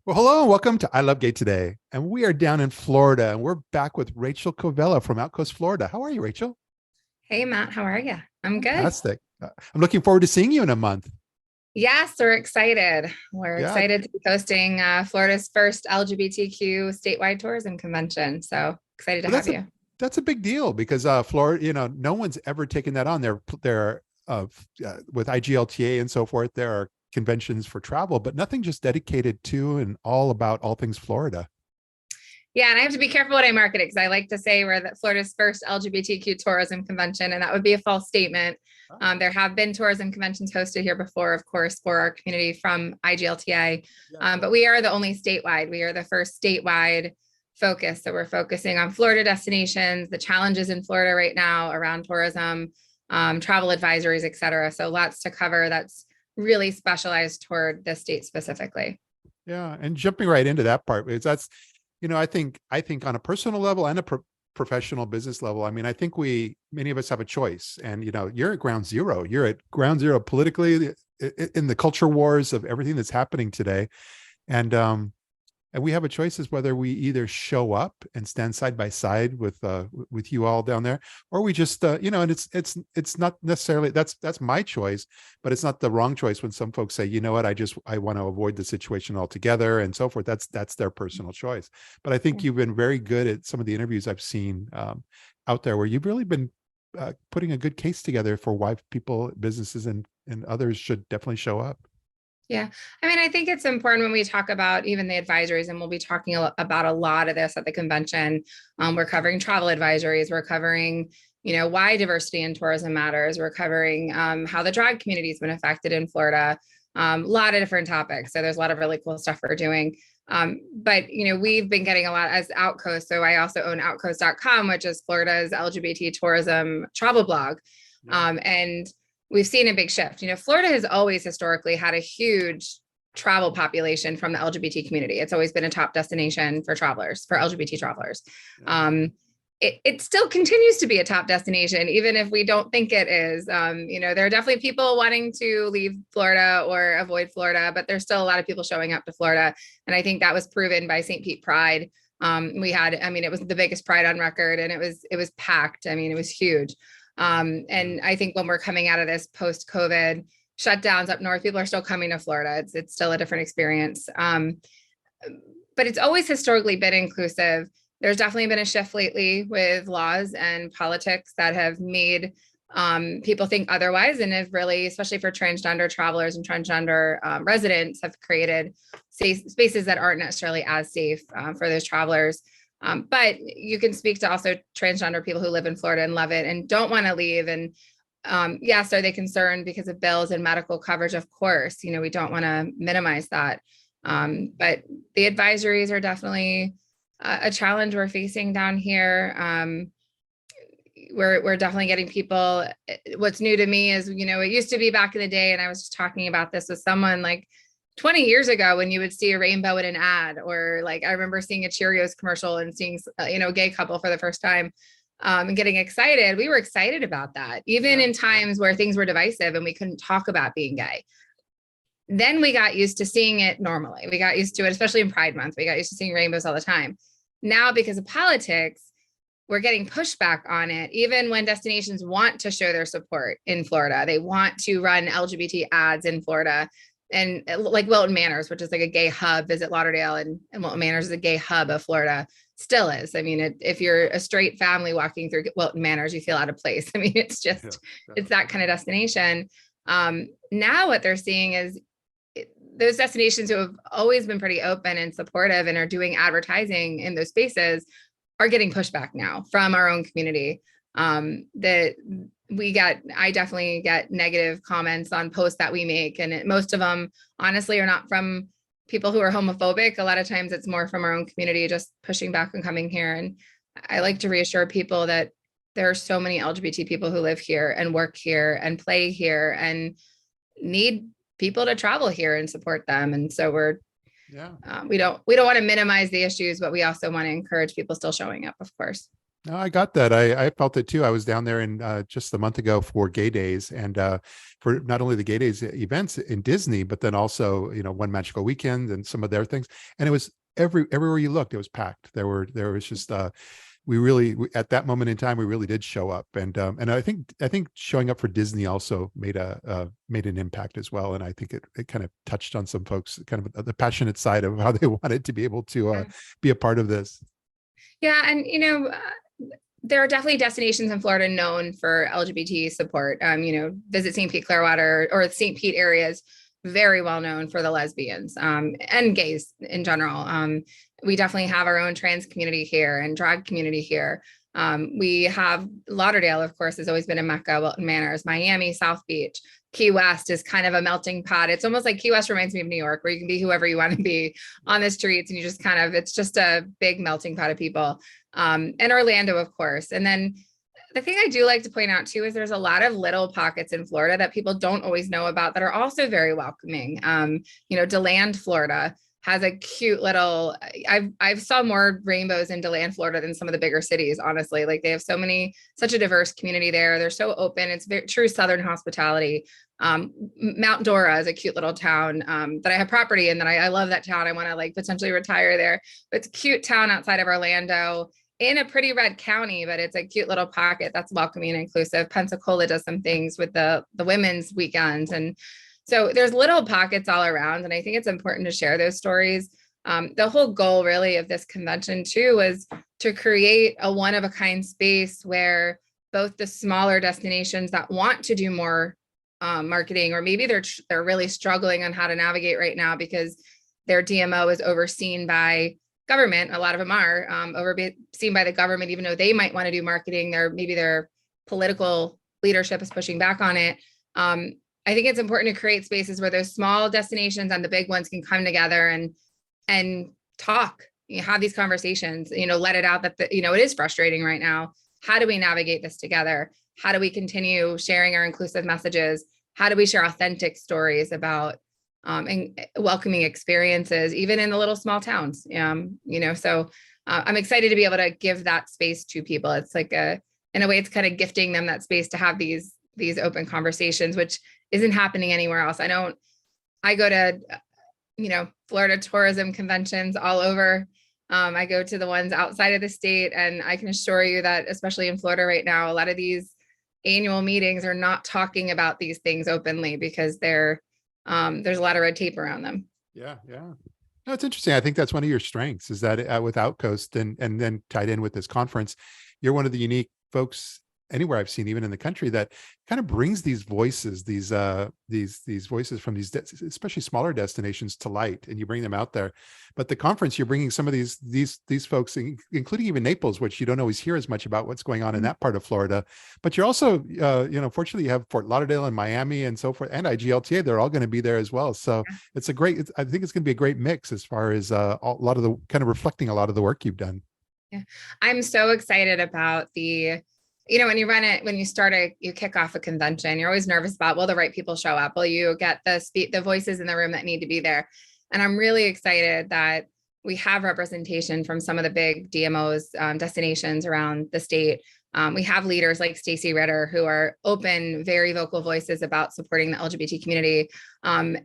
Well, hello and welcome to ILoveGay today. And we are down in Florida and we're back with Rachel Covello from Outcoast, Florida. How are you, Rachel? Hey Matt, how are you? I'm good. Fantastic. I'm looking forward to seeing you in a month. Yes, we're excited. We're Yeah, excited to be hosting Florida's first LGBTQ statewide tourism convention. So excited to well, have you. that's a big deal because Florida, no one's ever taken that on. There with IGLTA and so forth. There are conventions for travel, but nothing just dedicated to and all about all things Florida. Yeah, and I have to be careful what I market it because I like to say we're Florida's first LGBTQ tourism convention, and that would be a false statement. There have been tourism conventions hosted here before, of course, for our community from IGLTA, but we are the only statewide. We are the first statewide focus. So we're focusing on Florida destinations, the challenges in Florida right now around tourism, travel advisories, et cetera. So lots to cover that's really specialized toward the state specifically. Yeah, and jumping right into that part because that's I think on a personal level and a professional business level, I mean, I think many of us have a choice. And you're at ground zero. You're at ground zero politically in the culture wars of everything that's happening today. And and we have a choice as whether we either show up and stand side by side with you all down there, or we just and it's not necessarily that's my choice, but it's not the wrong choice when some folks say, you know what, I want to avoid the situation altogether and so forth. That's their personal choice. But I think you've been very good at some of the interviews I've seen out there where you've really been putting a good case together for why people, businesses, and others should definitely show up. Yeah. I mean, I think it's important when we talk about even the advisories, and we'll be talking about a lot of this at the convention. We're covering travel advisories. We're covering, why diversity in tourism matters. We're covering how the drag community has been affected in Florida. A lot of different topics. So there's a lot of really cool stuff we're doing. But, we've been getting a lot as Outcoast. So I also own outcoast.com, which is Florida's LGBT tourism travel blog. And we've seen a big shift. Florida has always historically had a huge travel population from the LGBT community. It's always been a top destination for travelers, for LGBT travelers. It still continues to be a top destination, even if we don't think it is. There are definitely people wanting to leave Florida or avoid Florida, but there's still a lot of people showing up to Florida. And I think that was proven by St. Pete Pride. It was the biggest Pride on record, and it was packed. I mean, it was huge. And I think when we're coming out of this post-COVID shutdowns up north, people are still coming to Florida. It's still a different experience. But it's always historically been inclusive. There's definitely been a shift lately with laws and politics that have made people think otherwise, and have really, especially for transgender travelers and transgender residents, have created spaces that aren't necessarily as safe for those travelers. But you can speak to also transgender people who live in Florida and love it and don't want to leave. And yes, are they concerned because of bills and medical coverage? Of course, we don't want to minimize that. But the advisories are definitely a challenge we're facing down here. We're definitely getting people. What's new to me is, it used to be back in the day, and I was just talking about this with someone like 20 years ago when you would see a rainbow in an ad, or like I remember seeing a Cheerios commercial and seeing a gay couple for the first time and getting excited. We were excited about that, even in times where things were divisive and we couldn't talk about being gay. Then we got used to seeing it normally. We got used to it, especially in Pride Month. We got used to seeing rainbows all the time. Now, because of politics, we're getting pushback on it. Even when destinations want to show their support in Florida, they want to run LGBT ads in Florida. And like Wilton Manors, which is like a gay hub, Visit Lauderdale, and Wilton Manors is a gay hub of Florida, still is. I mean, if you're a straight family walking through Wilton Manors, you feel out of place. I mean, it's that kind of destination. Now what they're seeing is those destinations who have always been pretty open and supportive and are doing advertising in those spaces are getting pushback now from our own community. I definitely get negative comments on posts that we make. And most of them, honestly, are not from people who are homophobic. A lot of times it's more from our own community, just pushing back and coming here. And I like to reassure people that there are so many LGBT people who live here and work here and play here and need people to travel here and support them. And so we don't want to minimize the issues, but we also want to encourage people still showing up, of course. No, I got that. I felt it too. I was down there in just a month ago for Gay Days, and for not only the Gay Days events in Disney, but then also One Magical Weekend and some of their things. And it was everywhere you looked, it was packed. There was just at that moment in time we really did show up, and I think showing up for Disney also made an impact as well. And I think it kind of touched on some folks, kind of the passionate side of how they wanted to be able to be a part of this. Yeah, and there are definitely destinations in Florida known for LGBT support. Visit St. Pete, Clearwater, or St. Pete area is very well known for the lesbians and gays in general. We definitely have our own trans community here and drag community here. We have Lauderdale, of course, has always been a mecca. Wilton Manors, Miami, South Beach, Key West is kind of a melting pot. It's almost like Key West reminds me of New York, where you can be whoever you want to be on the streets, and you just it's just a big melting pot of people. And Orlando, of course. And then the thing I do like to point out too is there's a lot of little pockets in Florida that people don't always know about that are also very welcoming. DeLand, Florida has a cute little, I've saw more rainbows in DeLand, Florida than some of the bigger cities, honestly. Like they have such a diverse community there. They're so open. It's very true Southern hospitality. Mount Dora is a cute little town that I have property in, that I love that town. I want to potentially retire there. But it's a cute town outside of Orlando in a pretty red county, but it's a cute little pocket that's welcoming and inclusive. Pensacola does some things with the women's weekends. And so there's little pockets all around. And I think it's important to share those stories. The whole goal really of this convention too was to create a one-of-a-kind space where both the smaller destinations that want to do more marketing, or maybe they're really struggling on how to navigate right now because their DMO is overseen by government. A lot of them are overseen by the government, even though they might want to do marketing. Maybe their political leadership is pushing back on it. I think it's important to create spaces where those small destinations and the big ones can come together and talk, have these conversations, let it out that, it is frustrating right now. How do we navigate this together? How do we continue sharing our inclusive messages? How do we share authentic stories about and welcoming experiences, even in the little small towns? So I'm excited to be able to give that space to people. It's in a way, it's kind of gifting them that space to have these open conversations, which isn't happening anywhere else. I go to, Florida tourism conventions all over. I go to the ones outside of the state, and I can assure you that, especially in Florida right now, a lot of these annual meetings are not talking about these things openly because there's a lot of red tape around them. Yeah. No, it's interesting. I think that's one of your strengths, is that with Outcoast and then tied in with this conference, you're one of the unique folks anywhere I've seen, even in the country, that kind of brings these voices, these voices from these especially smaller destinations to light, and you bring them out there. But the conference, you're bringing some of these folks, including even Naples, which you don't always hear as much about what's going on in that part of Florida. But you're also, fortunately, you have Fort Lauderdale and Miami and so forth, and IGLTA. They're all going to be there as well. So it's I think it's going to be a great mix as far as a lot of the kind of reflecting a lot of the work you've done. Yeah, I'm so excited about when you you kick off a convention, you're always nervous about, will the right people show up? Will you get the voices in the room that need to be there? And I'm really excited that we have representation from some of the big DMOs, destinations around the state. We have leaders like Stacey Ritter, who are open, very vocal voices about supporting the LGBT community.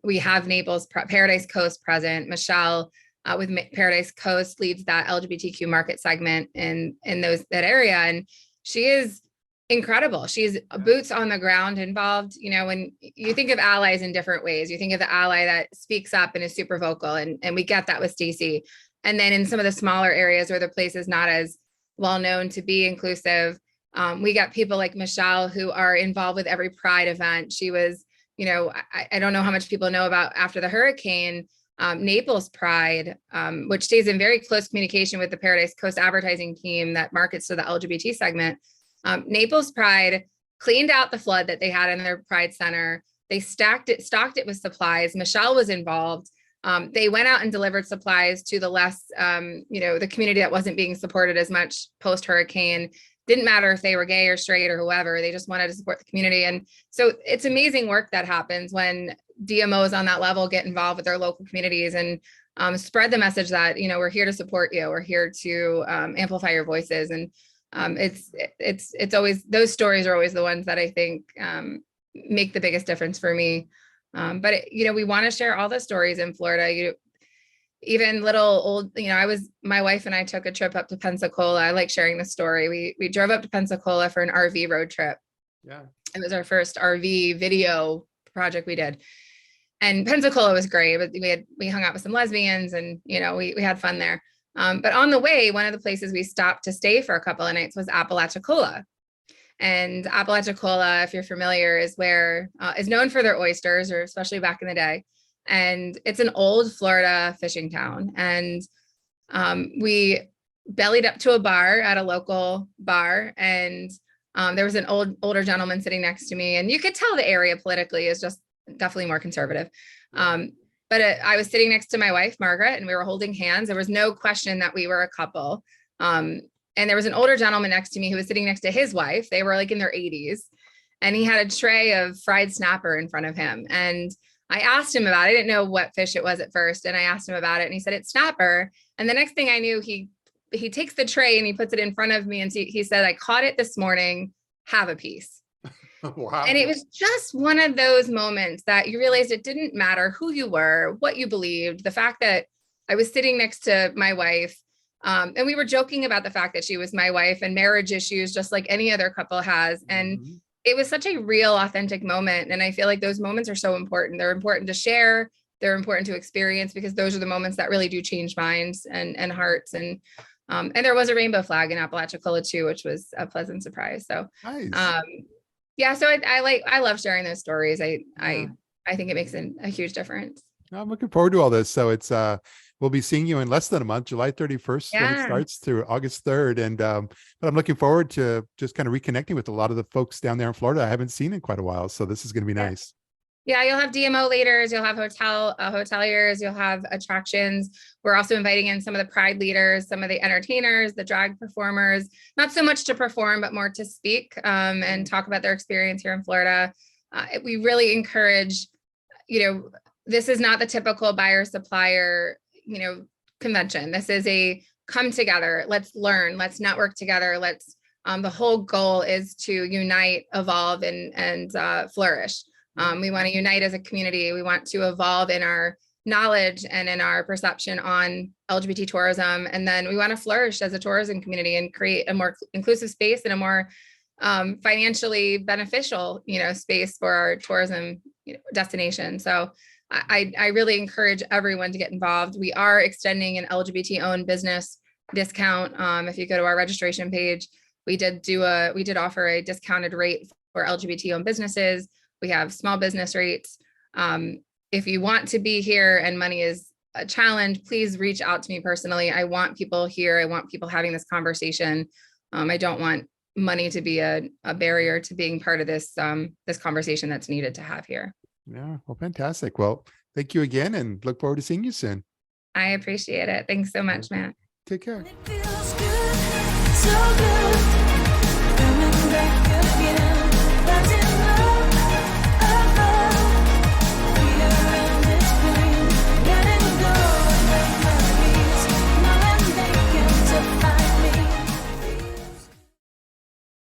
We have Naples, Paradise Coast present. Michelle with Paradise Coast leads that LGBTQ market segment in that area. And she is incredible. She's boots on the ground involved. When you think of allies in different ways, you think of the ally that speaks up and is super vocal. And we get that with Stacey. And then in some of the smaller areas where the place is not as well known to be inclusive, we got people like Michelle who are involved with every Pride event. She was, I don't know how much people know about after the hurricane, Naples Pride, which stays in very close communication with the Paradise Coast advertising team that markets to the LGBT segment. Naples Pride cleaned out the flood that they had in their Pride Center. They stocked it with supplies. Michelle was involved. They went out and delivered supplies to the the community that wasn't being supported as much post-hurricane. Didn't matter if they were gay or straight or whoever, they just wanted to support the community. And so it's amazing work that happens when DMOs on that level get involved with their local communities and spread the message that, we're here to support you. We're here to amplify your voices. And it's always, those stories are always the ones that I think make the biggest difference for me. But we want to share all the stories in Florida. Even little old, my wife and I took a trip up to Pensacola. I like sharing the story. We drove up to Pensacola for an RV road trip. Yeah. It was our first RV video project we did. And Pensacola was great, but we hung out with some lesbians and, we had fun there. But on the way, one of the places we stopped to stay for a couple of nights was Apalachicola. And Apalachicola, if you're familiar, is known for their oysters, or especially back in the day. And it's an old Florida fishing town. And we bellied up to a bar at a local bar, and there was an older gentleman sitting next to me, and you could tell the area politically is just definitely more conservative. But I was sitting next to my wife, Margaret, and we were holding hands. There was no question that we were a couple. And there was an older gentleman next to me who was sitting next to his wife. They were like in their 80s, and he had a tray of fried snapper in front of him. And I asked him about it. I didn't know what fish it was at first. And I asked him about it, and he said, it's snapper. And the next thing I knew, he takes the tray and he puts it in front of me. And he said, I caught it this morning, have a piece. Wow. And it was just one of those moments that you realized it didn't matter who you were, what you believed, the fact that I was sitting next to my wife. And we were joking about the fact that she was my wife and marriage issues, just like any other couple has. And it was such a real, authentic moment. And I feel like those moments are so important. They're important to share. They're important to experience, because those are the moments that really do change minds and hearts. And there was a rainbow flag in Apalachicola too, which was a pleasant surprise. So, Nice. so I love sharing those stories. I think it makes a huge difference. I'm looking forward to all this. So it's we'll be seeing you in less than a month, July 31st, when it starts, through August 3rd. And but I'm looking forward to just kind of reconnecting with a lot of the folks down there in Florida I haven't seen in quite a while. So this is going to be nice. Yeah, you'll have DMO leaders, you'll have hoteliers, you'll have attractions. We're also inviting in some of the Pride leaders, some of the entertainers, the drag performers, not so much to perform, but more to speak and talk about their experience here in Florida. We really encourage, this is not the typical buyer supplier, convention. This is a come together, let's learn, let's network together. The whole goal is to unite, evolve, and flourish. We want to unite as a community. We want to evolve in our knowledge and in our perception on LGBT tourism. And then we want to flourish as a tourism community and create a more inclusive space and a more financially beneficial, space for our tourism destination. So I really encourage everyone to get involved. We are extending an LGBT owned business discount. If you go to our registration page, we did offer a discounted rate for LGBT owned businesses. We have small business rates. If you want to be here and money is a challenge, please reach out to me personally. I want people here. I want people having this conversation. I don't want money to be a barrier to being part of this conversation that's needed to have here. Yeah, well, fantastic. Well, thank you again, and look forward to seeing you soon. I appreciate it. Thanks so much, Matt. Take care. It feels good, so good, coming back again.